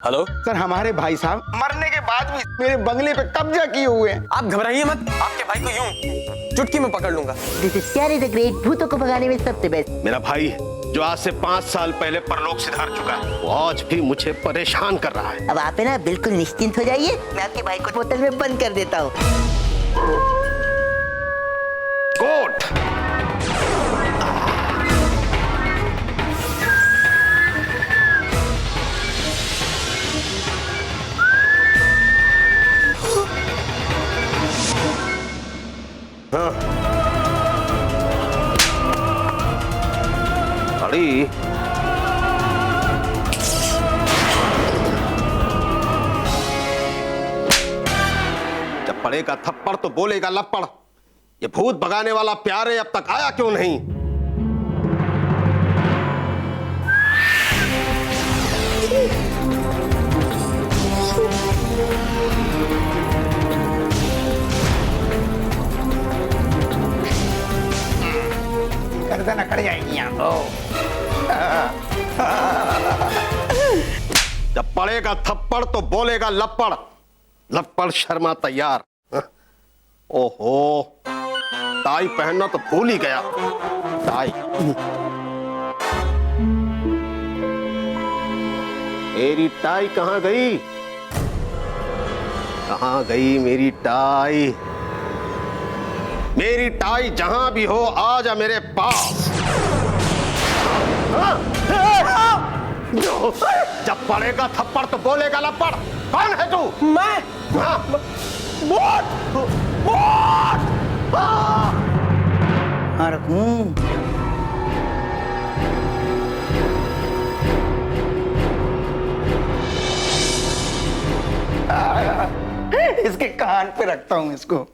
Hello sir, हमारे भाई साहब मरने के बाद भी मेरे बंगले पे कब्जा किए हुए हैं। आप घबराइए मत, आपके भाई को यूं चुटकी में पकड़ लूंगा। This is carry the great, भूतों को भगाने में सबसे बेस्ट। मेरा भाई जो आज से 5 साल पहले परलोक सिधार चुका है, वो आज भी मुझे परेशान कर रहा है। अब आप है ना बिल्कुल निश्चिंत हो जाइए, मैं आपके भाई को बोतल में बंद कर देता हूँ। कोट अड़ी जब पड़ेगा थप्पड़ तो बोलेगा लप्पड़। ये भूत भगाने वाला प्यारे अब तक आया क्यों नहीं? गर्दन अकड़ जाएगी आपको। जब पड़ेगा थप्पड़ तो बोलेगा लप्पड़। लप्पड़ शर्मा तैयार। ओहो, टाई पहनना तो भूल ही गया। टाई मेरी टाई कहाँ गई? कहाँ गई मेरी टाई? मेरी टाई जहां भी हो आ जा मेरे पास। जब पड़ेगा थप्पड़ तो बोलेगा लप्पड़। कौन है तू? मैं बोट बोट और इसके कान पे रखता हूँ इसको।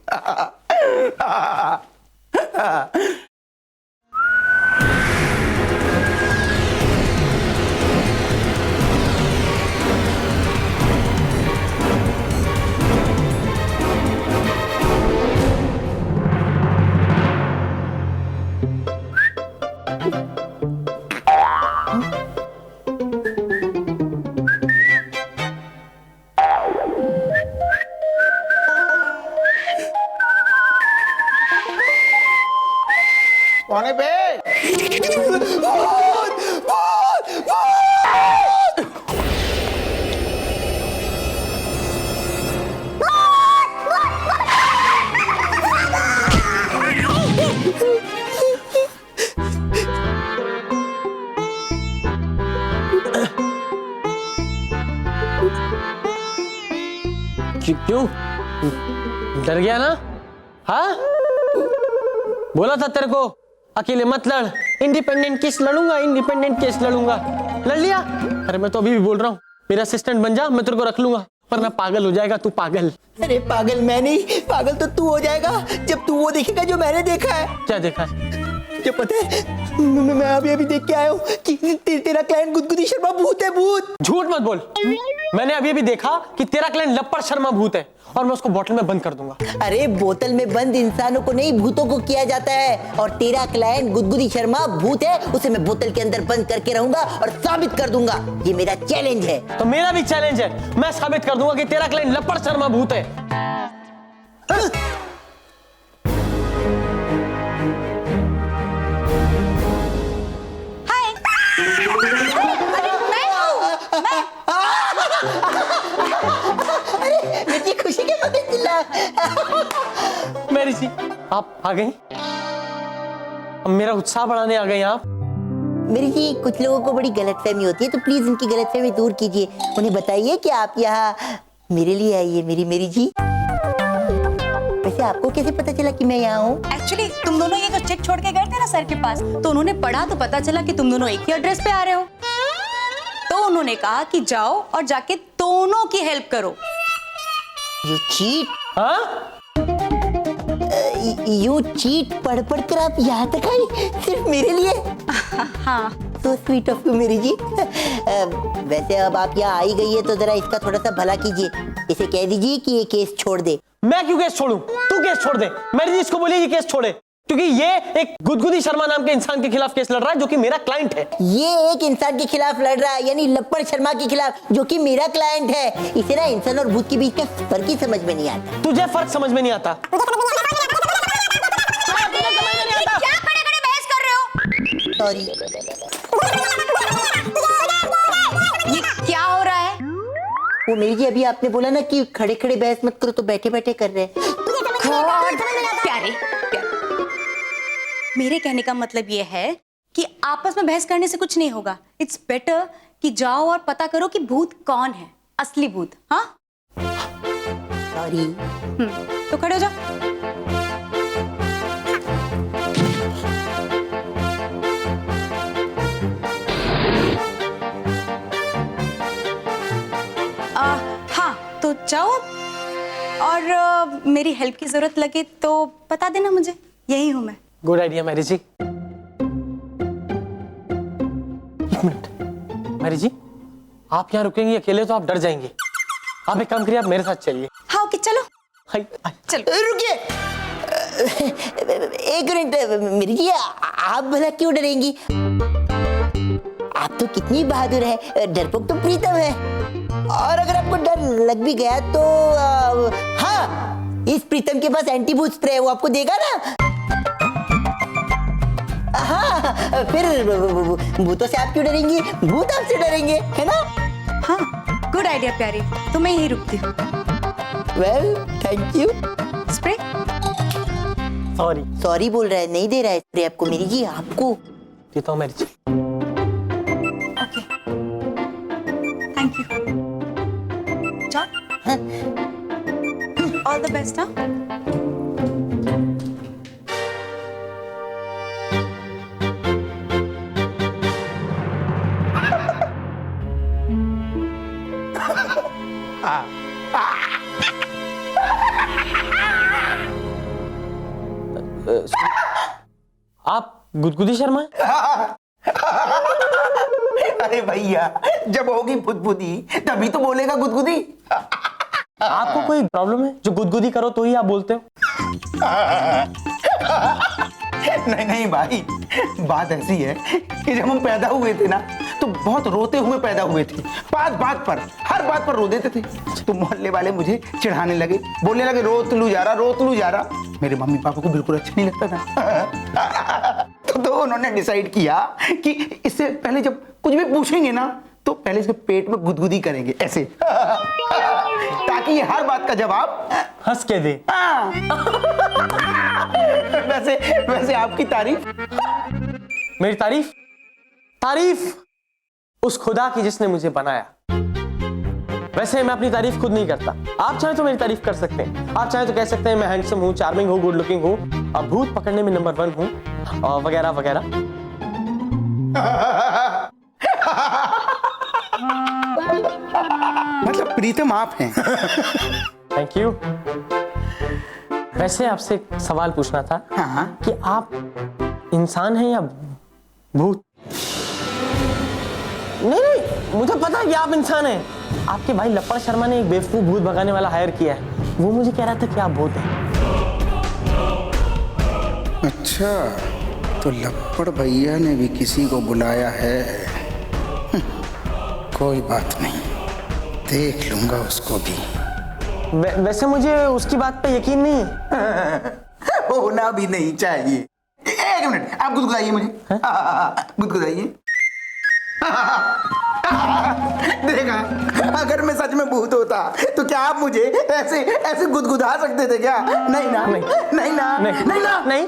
कौन है बे? क्यों डर गया ना? हाँ, बोला था तेरे को अकेले मत लड़, इंडिपेंडेंट केस लड़ूंगा, इंडिपेंडेंट केस लड़ूंगा। लड़ लिया। अरे मैं तो अभी भी बोल रहा हूँ, मेरा असिस्टेंट बन जा, मैं तेरे को रख लूंगा, वरना पागल हो जाएगा तू। पागल? अरे पागल मैं नहीं, पागल तो तू हो जाएगा जब तू वो देखेगा जो मैंने देखा है। क्या देखा है? जो पता है, मैं अभी देख के आया हूँ कि तेरा क्लाइंट गुदगुदी शर्मा भूत है। भूत? झूठ मत बोल। मैंने अभी देखा कि तेरा क्लाइंट लप्पड़ शर्मा भूत है, और मैं उसको बोतल में बंद कर दूंगा। अरे बोतल में बंद इंसानों को नहीं, भूतों को किया जाता है। और तेरा क्लाइंट गुदगुदी शर्मा भूत है, उसे मैं बोतल के अंदर बंद करके रहूंगा और साबित कर दूंगा। ये मेरा चैलेंज है। तो मेरा भी चैलेंज है, मैं साबित कर दूंगा कि तेरा क्लाइंट लप्पड़ शर्मा भूत है। मेरी खुशी के मारे चिल्ला। मेरी जी, आप आ गई? अब मेरा उत्साह बढ़ाने आ गए आप। मेरी जी, कुछ लोगों को बड़ी गलतफहमी होती है, तो प्लीज उनकी गलतफहमी दूर कीजिए। उन्हें बताइए कि आप यहाँ मेरे लिए आई है। मेरी जी, वैसे आपको कैसे पता चला कि मैं यहाँ हूँ? एक्चुअली तुम दोनों ये जो चिट छोड़ के गए थे ना सर के पास, तो उन्होंने पढ़ा तो पता चला कि तुम दोनों एक ही एड्रेस पे आ रहे हो। तो उन्होंने कहा कि जाओ और जाके दोनों की हेल्प करो। You cheat. हाँ? यू चीट पढ़ कर आप यहाँ तक आई सिर्फ मेरे लिए? हाँ। So sweet of you मेरी जी। वैसे अब आप यहाँ आई गई है तो जरा इसका थोड़ा सा भला कीजिए, इसे कह दीजिए कि ये केस छोड़ दे। मैं क्यों केस छोड़ूं? तू केस छोड़ दे। मेरी जी इसको बोलिए ये केस छोड़े। क्योंकि ये एक गुदगुदी शर्मा नाम के इंसान के खिलाफ केस लड़ रहा है जो कि मेरा क्लाइंट है। ये एक इंसान के खिलाफ लड़ रहा है, यानी लप्पड़ शर्मा के खिलाफ, जो कि मेरा क्लाइंट है। इसे ना इंसान और भूत के बीच का फर्क ही समझ में नहीं आता। तुझे फर्क समझ में नहीं आता? क्या खड़े-खड़े बहस कर रहे हो? सॉरी। ये क्या हो रहा है? वो मेरी जी, अभी आपने बोला ना कि खड़े खड़े बहस मत करो, तो बैठे बैठे कर रहे हैं। प्यारे, मेरे कहने का मतलब ये है कि आपस में बहस करने से कुछ नहीं होगा। इट्स बेटर कि जाओ और पता करो कि भूत कौन है, असली भूत। हाँ, सॉरी। तो खड़े हो जाओ। हाँ, तो जाओ और मेरी हेल्प की जरूरत लगे तो बता देना मुझे, यही हूं मैं। गुड आइडिया मैरी जी। मैरी जी, आप यहाँ रुकेंगी अकेले तो आप डर जाएंगे। आप एक काम करिए, आप मेरे साथ चलिए। हाँ, ओके, चलो हाय, हाय। चलो। रुकिए, एक मिनट मेरी जी, आप भला क्यों डरेंगी? आप तो कितनी बहादुर है। डरपोक तो प्रीतम है। और अगर आपको डर लग भी गया तो हाँ, इस प्रीतम के पास एंटी भूत स्प्रे है, वो आपको देगा ना। हाँ, फिर भूतों से आप क्यों डरेंगी? भूत आपसे डरेंगे, है ना? हाँ, गुड आइडिया प्यारी, तो मैं यही रुकती हूँ। Well, thank you. Spray? Sorry. Sorry बोल रहा है, नहीं दे रहा है स्प्रे आपको मेरी जी, आपको देता हूँ Mary ji. Okay, thank you. All the best. हाँ, आप गुदगुदी शर्मा हैं? अरे भैया, जब होगी बुदबुदी तभी तो बोलेगा गुदगुदी। आपको कोई प्रॉब्लम है जो गुदगुदी करो तो ही आप बोलते हो? नहीं नहीं भाई, बात ऐसी है कि जब हम पैदा हुए थे ना तो बहुत रोते हुए पैदा हुए थे। बात पर, हर बात पर रो देते थे। तो मोहल्ले वाले मुझे चिढ़ाने लगे, बोलने लगे रोत लू जा रहा। मेरे मम्मी पापा को बिल्कुल अच्छा नहीं लगता था। तो उन्होंने डिसाइड किया कि इससे पहले जब कुछ भी पूछेंगे ना तो पहले इसके पेट में गुदगुदी करेंगे ऐसे, ताकि ये हर बात का जवाब हंस के दे। वैसे आपकी तारीफ। मेरी तारीफ? तारीफ उस खुदा की जिसने मुझे बनाया। वैसे मैं अपनी तारीफ खुद नहीं करता। आप चाहे तो मेरी तारीफ कर सकते हैं। आप चाहे तो कह सकते हैं मैं हैंडसम हूँ, चार्मिंग हूँ, गुड लुकिंग हूँ, और भूत पकड़ने में नंबर 1 हूँ, और वगैरह वगैरह। मतलब प्रीतम आप हैं। Thank you. वैसे आपसे एक सवाल पूछना था कि आप इंसान हैं या भूत? नहीं, मुझे पता है कि आप इंसान हैं। आपके भाई लप्पड़ शर्मा ने एक बेवकूफ भूत भगाने वाला हायर किया है, वो मुझे कह रहा था कि आप भूत हैं। अच्छा, तो लप्पड़ भैया ने भी किसी को बुलाया है। कोई बात नहीं, देख लूंगा उसको भी। वैसे मुझे उसकी बात पे यकीन नहीं है। होना भी नहीं चाहिए। एक मिनट, आप गुदगुदाइए मुझे। गुदगुदाइए। देखा, अगर मैं सच में भूत होता तो क्या आप मुझे ऐसे गुदगुदा सकते थे क्या? नहीं ना, नहीं ना, नहीं ना, नहीं।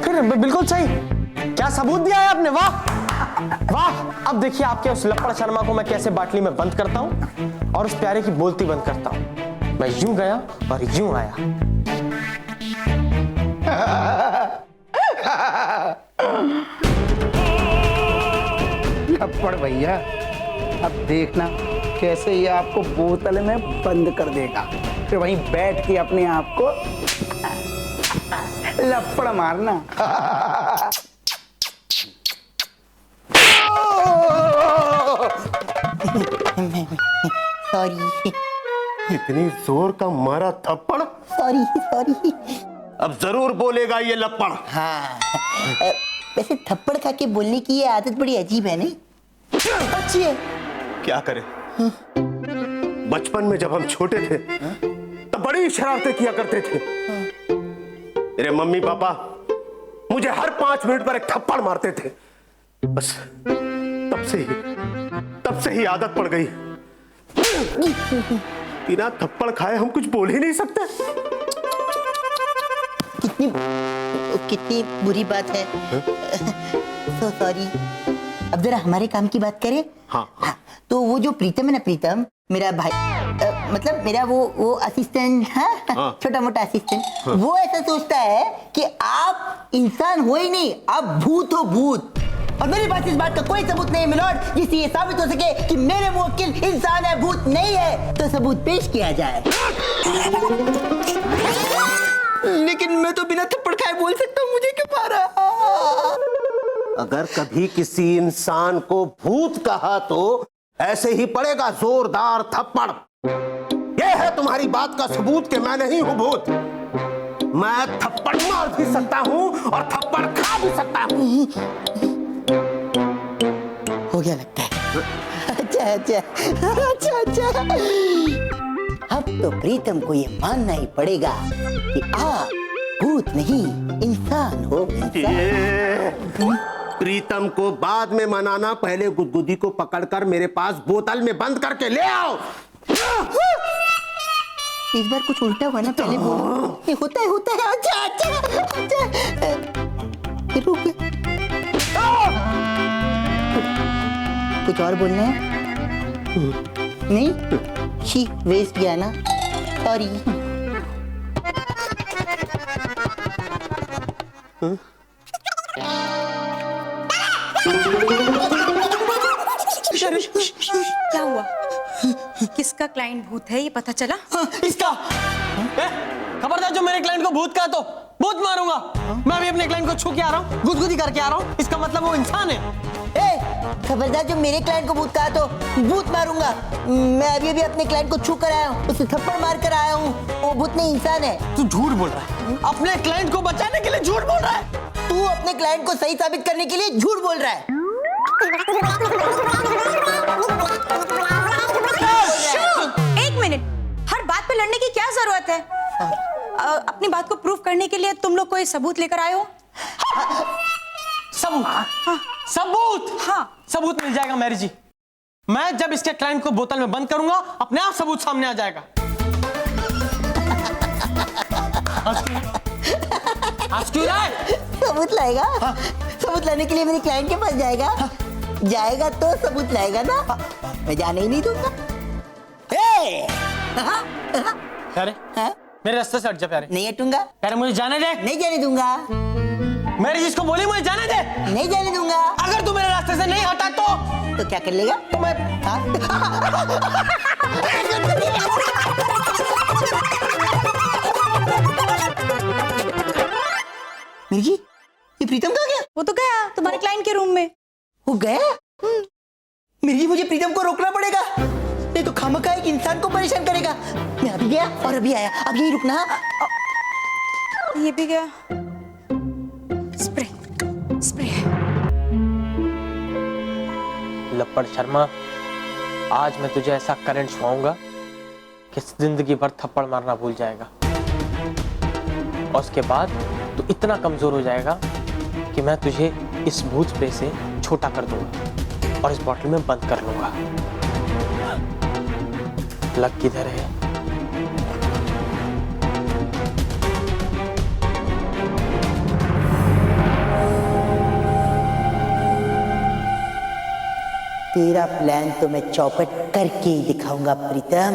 फिर बिल्कुल सही। क्या सबूत दिया है आपने? वाह। अब देखिए आपके उस लप्पड़ शर्मा को मैं कैसे बाटली में बंद करता हूं और उस प्यारे की बोलती बंद करता हूं। मैं यूं गया और यूं आया। लप्पड़ भैया, अब देखना कैसे ये आपको बोतल में बंद कर देगा, फिर वहीं बैठ के अपने आप को लप्पड़ मारना। सॉरी। इतनी जोर का मारा थप्पड़। Sorry sorry. अब जरूर बोलेगा ये लप्पड़। हाँ वैसे थप्पड़ खा के बोलने की ये आदत बड़ी अजीब है नहीं? अच्छी है। क्या करें, बचपन में जब हम छोटे थे तब बड़ी शरारतें किया करते थे। मेरे मम्मी पापा मुझे हर 5 मिनट पर एक थप्पड़ मारते थे। बस तब से ही आदत पड़ गई। बिना थप्पड़ खाए हम कुछ बोल ही नहीं सकते। कितनी बुरी बात है। So sorry. अब जरा हमारे काम की बात करें। हाँ। तो वो जो प्रीतम है ना, प्रीतम मेरा भाई, मतलब मेरा वो असिस्टेंट है, हाँ। छोटा मोटा असिस्टेंट, वो ऐसा सोचता है कि आप इंसान हो ही नहीं, आप भूत हो, भूत। और मेरे पास इस बात का कोई सबूत नहीं है मिलॉर्ड, जिससे ये साबित हो सके कि मेरे मुवक्किल इंसान है, भूत नहीं है। तो सबूत पेश किया जाए। लेकिन मैं तो बिना थप्पड़ खाए बोल सकता हूँ, मुझे क्यों मारा? अगर कभी किसी इंसान को भूत कहा तो ऐसे ही पड़ेगा जोरदार थप्पड़। यह है तुम्हारी बात का सबूत कि मैं नहीं हूं भूत। मैं थप्पड़ मार भी सकता हूं और थप्पड़ खा भी सकता हूं। हो गया लगता है। अच्छा। अब तो प्रीतम को ये मानना ही पड़ेगा कि आप भूत नहीं इंसान हो। प्रीतम को बाद में मनाना, पहले गुदगुदी को पकड़कर मेरे पास बोतल में बंद करके ले आओ। इस बार कुछ उल्टा हुआ ना, पहले बोलो। ये होता है। अच्छा। रुक, कुछ और बोलना है? नहीं, शी वेस्ट गया ना, सॉरी। क्या हुआ? किसका क्लाइंट भूत है ये पता चला? इसका। खबरदार जो मेरे क्लाइंट को भूत कहा तो भूत मारूंगा। मैं अभी अपने क्लाइंट को छू के आ रहा हूँ, गुदगुदी करके आ रहा हूँ। इसका मतलब वो इंसान है। खबरदार जो मेरे क्लाइंट को भूत कहा तो भूत मारूंगा। मैं अभी अपने क्लाइंट को छू कर आया हूँ, उसे थप्पड़ मार कर आया हूँ। वो भूत नहीं इंसान है। तू झूठ बोल रहा है, अपने क्लाइंट को बचाने के लिए झूठ बोल रहा है। तू अपने क्लाइंट को सही साबित करने के लिए झूठ बोल रहा है। एक मिनट, हर बात पे लड़ने की क्या जरूरत है? अपनी बात को प्रूफ करने के लिए तुम लोग कोई सबूत लेकर आए हो? सबूत? हाँ। सबूत? हाँ। सबूत मिल जाएगा मैरी जी। मैं जब इसके क्लाइंट को बोतल में बंद करूंगा, अपने आप सबूत सामने आ जाएगा। आज क्यों रहा है? सबूत लाएगा? हाँ। सबूत लाने के लिए मेरे क्लाइंट के पास जाएगा? हाँ। जाएगा तो सबूत लाएगा ना। हाँ। मैं जाने ही नहीं दूंगा। प्यारे, हाँ? मेरे रास्ते से हट जा प्यारे। नहीं हटूंगा। प्यारे मुझे जाने दे। नहीं जाने दूंगा। मैरी जिसको बोली मुझे जाने दे। नहीं जाने दूंगा। अगर तू मेरे रास्ते से नहीं हटा तो क्या कर लेगा? तो मैं मेरी जी, ये प्रीतम कहाँ गया? वो तो गया तुम्हारे क्लाइंट के रूम में। वो गया? मेरी जी, मुझे प्रीतम को रोकना पड़ेगा, नहीं तो खामखा एक इंसान को परेशान करेगा। मैं अभी गया और अभी आया, अब यही रुकना। ये भी गया। स्प्रे लप्पड़ शर्मा, आज मैं तुझे ऐसा करंट छुआऊंगा कि जिंदगी भर थप्पड़ मारना भूल जाएगा। और उसके बाद तू इतना कमजोर हो जाएगा कि मैं तुझे इस भूत स्प्रे से छोटा कर दूंगा और इस बॉटल में बंद कर लूंगा। लग किधर है? तेरा प्लान तो मैं चौपट करके ही दिखाऊंगा प्रीतम।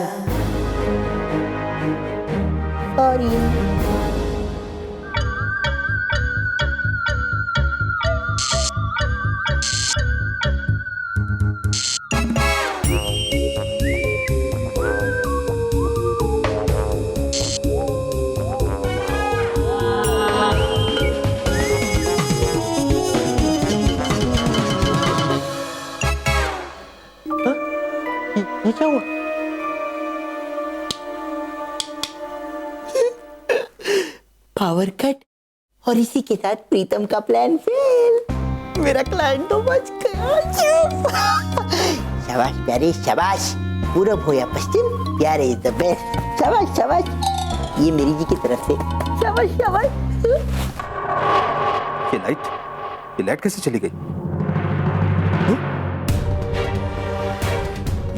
सॉरी। ये क्या हुआ? पावर कट और इसी के साथ प्रीतम का प्लान फेल। मेरा क्लाइंट तो बच गया। शाबाश प्यारे शाबाश, पूरब हो या पश्चिम, प्यारे इज द बेस्ट। शाबाश शाबाश, ये मेरी जी की तरफ से शाबाश शाबाश। ये लाइट कैसे चली गई?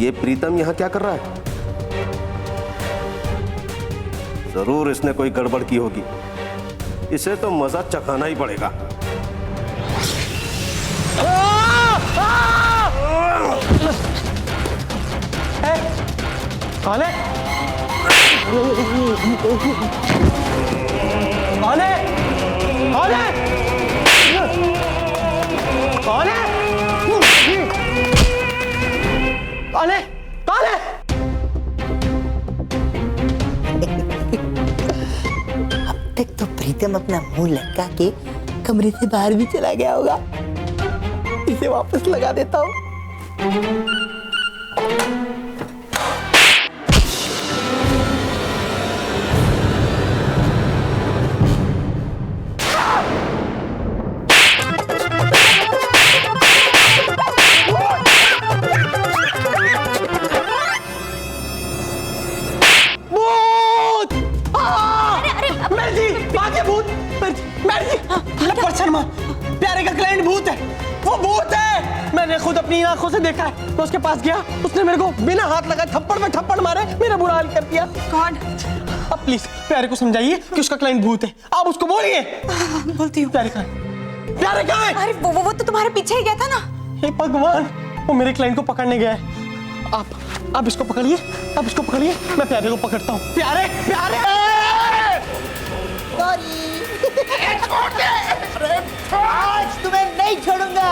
ये प्रीतम यहाँ क्या कर रहा है? जरूर इसने कोई गड़बड़ की होगी। इसे तो मजा चखाना ही पड़ेगा। कौन है? कौन है? कौन है? कौन है? कौन है? कौन है? अब तक तो प्रीतम अपना मुंह लटका के कमरे से बाहर भी चला गया होगा। इसे वापस लगा देता हूँ। प्यारे का क्लाइंट भूत है, वो भूत है। मैंने खुद अपनी आंखों से देखा है। मैं उसके पास गया, उसने मेरे को बिना हाथ लगाए थप्पड़ में थप्पड़ मारे, मेरा बुरा हाल कर दिया। गॉड, अब प्लीज प्यारे को समझाइए कि उसका क्लाइंट भूत है। आप उसको बोलिए। बोलती हूँ। प्यारे कहाँ है? अरे वो तो तुम्हारे पीछे ही गया था ना। हे भगवान, वो मेरे क्लाइंट को पकड़ने गया है। आप इसको पकड़िए, आप इसको पकड़िए, मैं प्यारे को पकड़ता हूँ। प्यारे प्यारे आज तुम्हें नहीं छोड़ूंगा।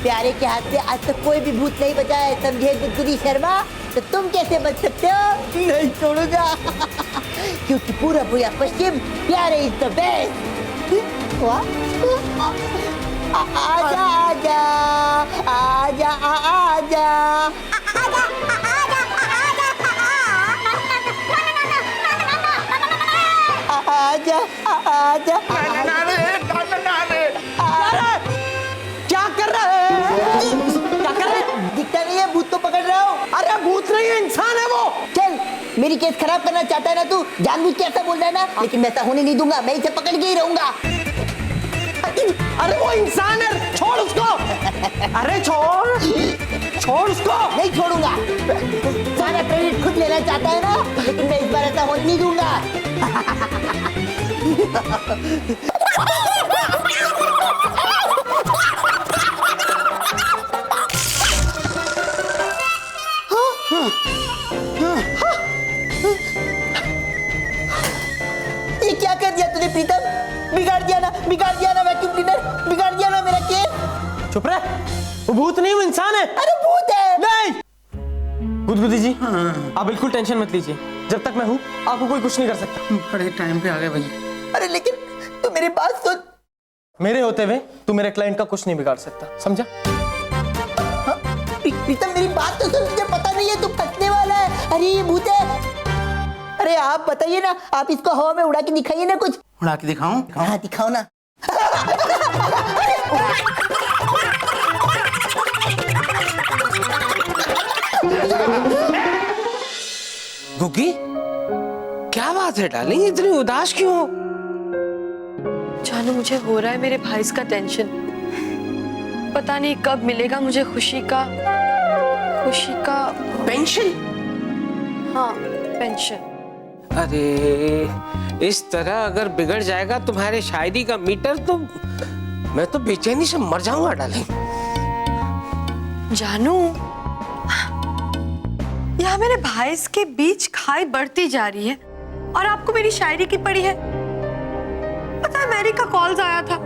प्यारे के हाथ से आज तक कोई भी भूत नहीं बचा है, समझे गुदगुदी शर्मा? तो तुम कैसे बच सकते हो? नहीं छोड़ूंगा। क्योंकि पूरब हो या पश्चिम, प्यारे इज द बेस्ट। आजा आजा आजा आजा आजा आजा। क्या कर रहे हैं? क्या कर रहे हैं? दिखता नहीं है, भूत तो पकड़ रहा हूँ। अरे भूत नहीं है, इंसान है वो। चल, मेरी केस खराब करना चाहता है ना तू, जानबूझ के ऐसा बोल रहा है ना, लेकिन मैं ऐसा होने नहीं दूंगा। मैं इसे पकड़ के ही रहूंगा। अरे वो इंसान है, छोड़ उसको। अरे छोड़ उसको। नहीं छोड़ूंगा। सारा क्रेडिट खुद लेना चाहता है ना, लेकिन मैं इस बार ऐसा होने नहीं दूंगा। ये क्या कर दिया तूने प्रीतम? बिगाड़ दिया ना वैक्यूम क्लीनर, बिगाड़ दिया ना मेरा केस। चुप रहे, वो भूत नहीं, वो इंसान है। अरे भूत है। नहीं गुदगुदी जी, आप बिल्कुल टेंशन मत लीजिए। जब तक मैं हूँ आपको कोई कुछ नहीं कर सकता। बड़े टाइम पे आ गए भैया। अरे लेकिन तू मेरी बात सुन। मेरे होते हुए तू मेरे क्लाइंट का कुछ नहीं बिगाड़ सकता, समझा? प्रीतम मेरी बात तो सुन, तुझे पता नहीं है तू फंसने वाला है। अरे ये भूत है। अरे आप बताइए ना, आप इसको हवा में उड़ा के दिखाइए ना कुछ। उड़ा के दिखाऊं? हाँ दिखाओ ना। गुग्गी, क्या बात है डार्लिंग, इतनी उदास क्यों हो? जानू, मुझे हो रहा है मेरे भाई का टेंशन। पता नहीं कब मिलेगा मुझे खुशी का पेंशन? हाँ, पेंशन। अरे इस तरह अगर बिगड़ जाएगा तुम्हारे शायरी का मीटर तो मैं तो बेचैनी से मर जाऊंगा डार्लिंग। जानू, यहाँ मेरे भाई के बीच खाई बढ़ती जा रही है और आपको मेरी शायरी की पड़ी है। पता है, मैरी का कॉल्स आया था,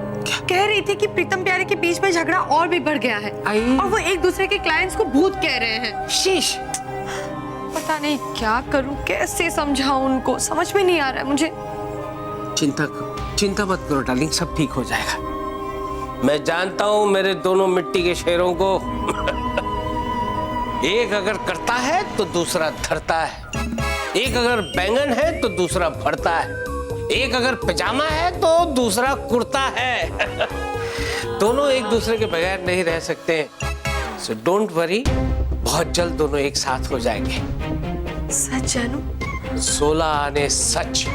कह रही थी कि प्रीतम प्यारे के बीच में झगड़ा और भी बढ़ गया है और वो एक दूसरे के क्लाइंट्स को भूत कह रहे हैं। शीश, पता नहीं क्या करूं, कैसे समझाऊं उनको, समझ में नहीं आ रहा है मुझे। चिंता मत करो डार्लिंग, सब ठीक हो जाएगा। मैं जानता हूं मेरे दोनों मिट्टी के शेरों को। एक अगर करता है तो दूसरा धरता है, एक अगर बैंगन है तो दूसरा भरता है, एक अगर पजामा है तो दूसरा कुर्ता है। दोनों एक दूसरे के बगैर नहीं रह सकते। सो डोंट वरी, बहुत जल्द दोनों एक साथ हो जाएंगे। सच जानू? 16 आने सच।